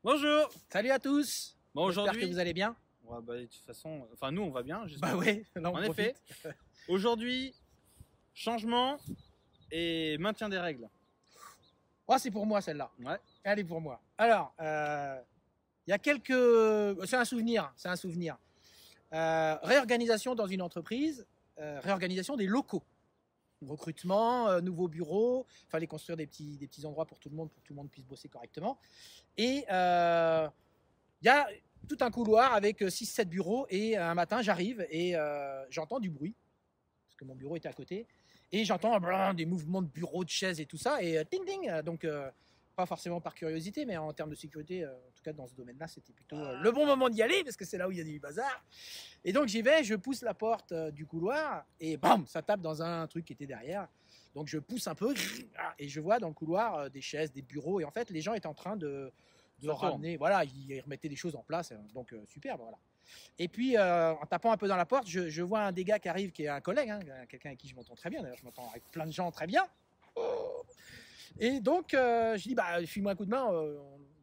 Bonjour. Salut à tous. Bon, J'espère aujourd'hui, que vous allez bien. ouais, bah, de toute façon, enfin nous on va bien, j'espère. Bah ouais, là, on En profite. effet, aujourd'hui, changement et maintien des règles. Oh, c'est pour moi celle-là. Ouais. Elle est pour moi. Alors, il y a quelques... C'est un souvenir, c'est un souvenir. Réorganisation dans une entreprise, réorganisation des locaux. Recrutement, nouveaux bureaux, fallait construire des petits endroits pour que tout le monde puisse bosser correctement. Et il y a tout un couloir avec 6-7 bureaux et un matin j'arrive et j'entends du bruit, parce que mon bureau était à côté, et j'entends des mouvements de bureaux, de chaises et tout ça, et ding ding, donc pas forcément par curiosité, mais en termes de sécurité, en tout cas dans ce domaine-là, c'était plutôt le bon moment d'y aller, parce que c'est là où il y a du bazar. Et donc j'y vais, je pousse la porte du couloir, et bam, ça tape dans un truc qui était derrière. Donc je pousse un peu, et je vois dans le couloir des chaises, des bureaux, et en fait les gens étaient en train de ramener, voilà, ils remettaient des choses en place, donc superbe, voilà. Et puis, en tapant un peu dans la porte, je vois un des gars qui arrive, qui est un collègue, hein, quelqu'un avec qui je m'entends très bien. D'ailleurs, je m'entends avec plein de gens très bien. Et donc, je dis, bah, file-moi un coup de main.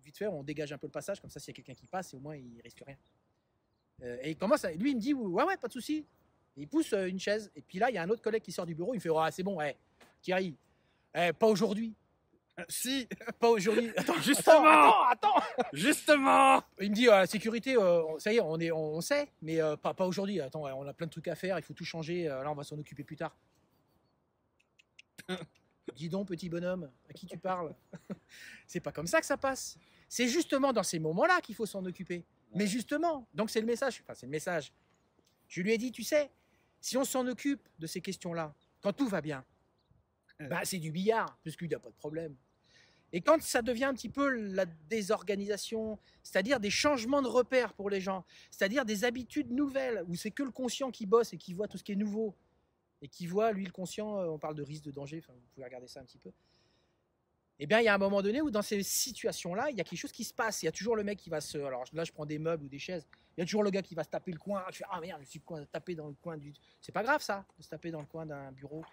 Vite fait, on dégage un peu le passage, comme ça, s'il y a quelqu'un qui passe, au moins, il risque rien. Et il commence, lui, il me dit, ouais, ouais, pas de souci. Et il pousse une chaise. Et puis là, il y a un autre collègue qui sort du bureau. Il me fait, ouais, c'est bon, ouais, Thierry, pas aujourd'hui. Si, Pas aujourd'hui. Attends, justement, attends. justement. Il me dit, sécurité, ça y est, on sait, mais pas aujourd'hui. Attends, on a plein de trucs à faire, il faut tout changer. Là, on va s'en occuper plus tard. Dis donc, petit bonhomme, à qui tu parles? C'est pas comme ça que ça passe. C'est justement dans ces moments-là qu'il faut s'en occuper. Mais justement, donc c'est le message. Enfin, c'est le message. Je lui ai dit, tu sais, si on s'en occupe de ces questions-là, quand tout va bien, bah, c'est du billard, puisqu'il n'y a pas de problème. Et quand ça devient un petit peu la désorganisation, c'est-à-dire des changements de repères pour les gens, c'est-à-dire des habitudes nouvelles, où c'est que le conscient qui bosse et qui voit tout ce qui est nouveau, et qui voit, lui, le conscient, on parle de risque de danger, enfin, vous pouvez regarder ça un petit peu. Eh bien, il y a un moment donné où dans ces situations-là, il y a quelque chose qui se passe. Il y a toujours le mec qui va se... Alors là, je prends des meubles ou des chaises. Il y a toujours le gars qui va se taper le coin. Je fais, ah merde, je me suis tapé dans le coin du... C'est pas grave, ça, de se taper dans le coin d'un bureau.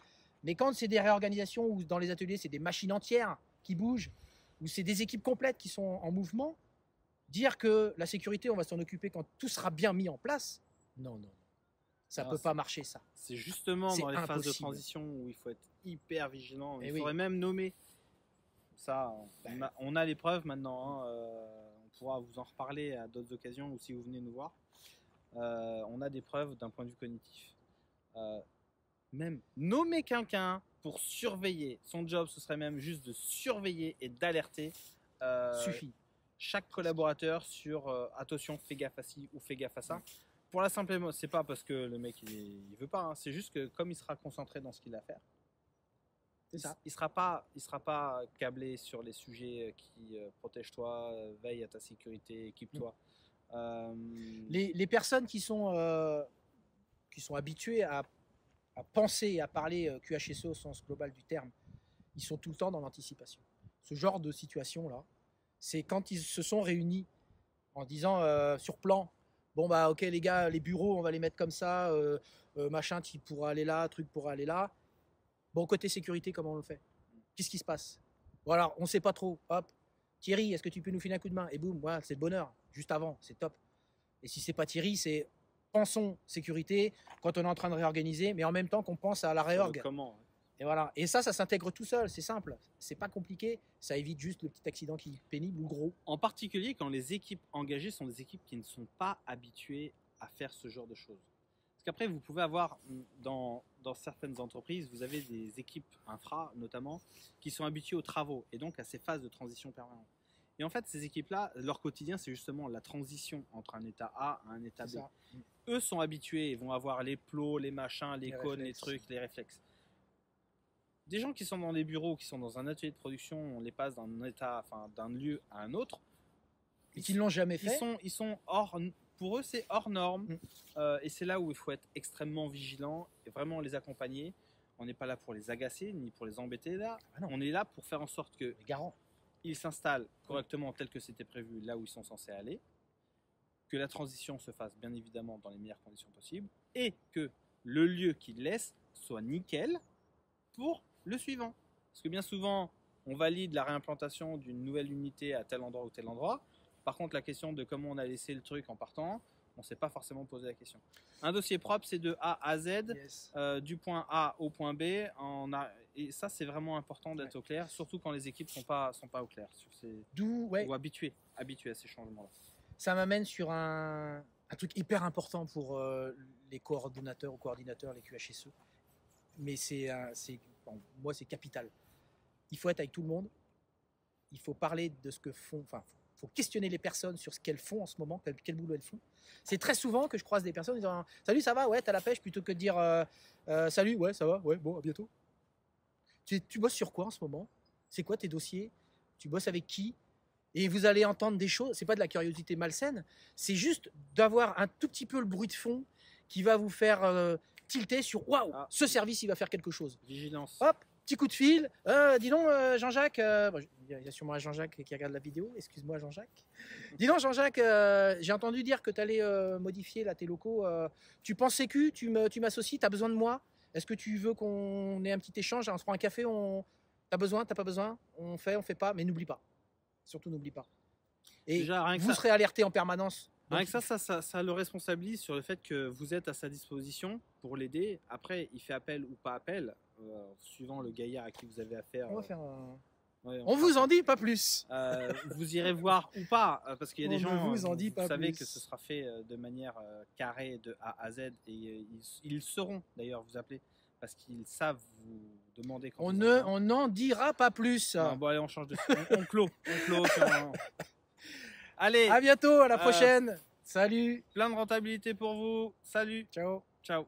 Mais quand c'est des réorganisations ou dans les ateliers, c'est des machines entières qui bougent, ou c'est des équipes complètes qui sont en mouvement, dire que la sécurité, on va s'en occuper quand tout sera bien mis en place, non, non. Ça ne peut pas marcher, ça. C'est justement dans les phases de impossible. transition où il faut être hyper vigilant. Il oui. faudrait même nommer. Ça, on a les preuves maintenant. Hein, on pourra vous en reparler à d'autres occasions ou si vous venez nous voir. On a des preuves d'un point de vue cognitif. Même nommer quelqu'un pour surveiller. Son job, ce serait même juste de surveiller et d'alerter Suffit. chaque collaborateur sur attention, fais gaffe à ci ou fais gaffe à ça. Pour la simple, c'est pas parce que le mec il veut pas, hein, c'est juste que comme il sera concentré dans ce qu'il a à faire, c'est ça. Il sera pas câblé sur les sujets qui protège-toi, veille à ta sécurité, équipe-toi. Les personnes qui sont habituées à penser et à parler QHSE au sens global du terme, ils sont tout le temps dans l'anticipation. Ce genre de situation-là, c'est quand ils se sont réunis en disant sur plan, bon bah ok les gars, les bureaux on va les mettre comme ça, machin qui pourra aller là, truc pourra aller là. Bon côté sécurité comment on le fait? Qu'est-ce qui se passe? Bon alors on sait pas trop, hop, Thierry est-ce que tu peux nous filer un coup de main? Et boum, voilà, c'est le bonheur, juste avant, c'est top. Et si c'est pas Thierry, c'est pensons sécurité quand on est en train de réorganiser, mais en même temps qu'on pense à la réorg. Comment? Et voilà. Et ça s'intègre tout seul, c'est simple. C'est pas compliqué, ça évite juste le petit accident qui est pénible ou gros. En particulier quand les équipes engagées sont des équipes qui ne sont pas habituées à faire ce genre de choses. Parce qu'après, vous pouvez avoir, dans certaines entreprises, vous avez des équipes infra notamment, qui sont habituées aux travaux et donc à ces phases de transition permanente. Et en fait, ces équipes-là, leur quotidien, c'est justement la transition entre un état A à un état B. Ça. Eux sont habitués, ils vont avoir les plots, les machins, les cônes, réflexes. les trucs, les réflexes. Des gens qui sont dans des bureaux, qui sont dans un atelier de production, on les passe d'un état, enfin d'un lieu à un autre. Et qui ne l'ont jamais fait. Ils sont hors, pour eux, c'est hors norme. Et c'est là où il faut être extrêmement vigilant et vraiment les accompagner. On n'est pas là pour les agacer ni pour les embêter là. On est là pour faire en sorte que ils s'installent correctement tel que c'était prévu là où ils sont censés aller, que la transition se fasse bien évidemment dans les meilleures conditions possibles et que le lieu qu'ils laissent soit nickel pour le suivant. Parce que bien souvent, on valide la réimplantation d'une nouvelle unité à tel endroit ou tel endroit. Par contre, la question de comment on a laissé le truc en partant, on ne s'est pas forcément posé la question. Un dossier propre, c'est de A à Z, Yes. du point A au point B. Et ça, c'est vraiment important d'être au clair, surtout quand les équipes sont pas au clair sur D'où, ouais, ou habituées à ces changements-là. ça m'amène sur un truc hyper important pour les coordonnateurs ou coordinateurs, les QHSE. Mais bon, moi, c'est capital. Il faut être avec tout le monde. Il faut parler de ce que font. Enfin, il faut questionner les personnes sur ce qu'elles font en ce moment, quel boulot elles font. C'est très souvent que je croise des personnes disant salut, ça va, ouais, t'as la pêche, plutôt que de dire salut, ouais, ça va, ouais, bon, à bientôt. Tu bosses sur quoi en ce moment? C'est quoi tes dossiers? Tu bosses avec qui? Et vous allez entendre des choses. C'est pas de la curiosité malsaine, c'est juste d'avoir un tout petit peu le bruit de fond qui va vous faire tilter sur waouh, ce service il va faire quelque chose. Vigilance. Hop, petit coup de fil. Dis donc, Jean-Jacques. Bon, il y a sûrement un Jean-Jacques qui regarde la vidéo. Excuse-moi, Jean-Jacques. Dis donc, Jean-Jacques, j'ai entendu dire que tu allais modifier là, tes locaux. Tu penses sécu? Tu m'associes? Tu as besoin de moi? Est-ce que tu veux qu'on ait un petit échange? On se prend un café? T'as besoin? T'as pas besoin? On fait pas? Mais n'oublie pas. Surtout, n'oublie pas. Et Déjà, vous serez alerté en permanence. Avec ça le responsabilise sur le fait que vous êtes à sa disposition pour l'aider. Après, il fait appel ou pas appel, suivant le gaillard à qui vous avez affaire. On va faire un... Ouais, on vous en dit pas plus. Vous irez voir ou pas, parce qu'il y a des gens, vous en dit pas savez plus. que ce sera fait de manière carrée de A à Z. Et ils sauront d'ailleurs vous appeler, parce qu'ils savent vous demander quand on n'en dira pas plus. Non, bon, allez, on change de... on clôt. Allez, à bientôt, à la prochaine. Salut. Plein de rentabilité pour vous. Salut. Ciao. Ciao.